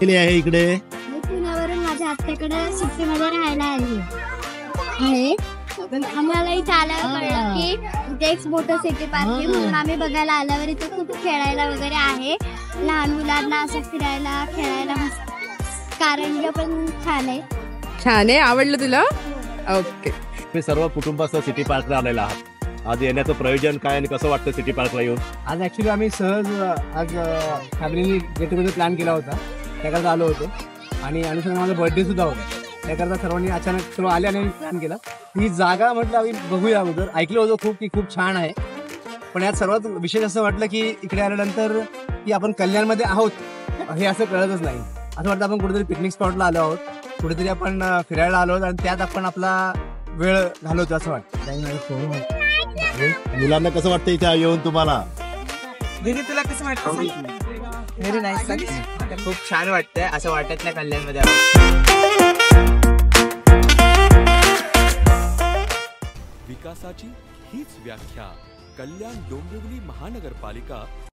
केली आहे इकडे. मी पुण्यावरून माझ्या आत्याकडे सुट्टीमध्ये राहायला आली आहे. आम्हाला इथे आल्यावर कळलं की इथे एक मोठं सिटी पार्क आहे, म्हणून आम्ही बघायला आल्यावर इथे खूप खेळायला वगैरे आहे. लहान मुलांना असं फिरायला खेळायला मस्त. कारंजा पण छान आहे. छान आहे, आवडलं तुला? ओके. मी सर्व कुटुंबासह सिटी पार्कला आलेला आहात. आज येण्याचं प्रयोजन काय आणि कसं वाटतं सिटी पार्कला येऊन? आज ॲक्च्युली आम्ही सहज आज फॅमिलीने गेट टुगेदर प्लॅन केला होता, त्याकरता आलो होतो. आणि अनुषंगाने माझा बर्थडेसुद्धा होता, त्याकरता सर्वांनी अचानक सर्व आले आणि प्लॅन केला. ही जागा म्हटलं आम्ही बघूया अगोदर, ऐकलं होतं खूप की खूप छान आहे. पण यात सर्वात विशेष असं वाटलं की इकडे आल्यानंतर की आपण कल्याणमध्ये आहोत हे असं कळतच नाही. असं वाटतं आपण कुठेतरी पिकनिक स्पॉटला आलो आहोत, कुठेतरी आपण फिरायला आलो आहोत आणि त्यात आपण आपला वेळ घालवतो असं वाटतं. मुलांना कसं वाटतं इथे येऊन तुम्हाला? दीदी तुला कसं वाटतं? Very nice. खूप छान वाटतंय, असं वाटत नाही कल्याणमध्ये. विकासाची हीच व्याख्या कल्याण डोंबिवली महानगरपालिका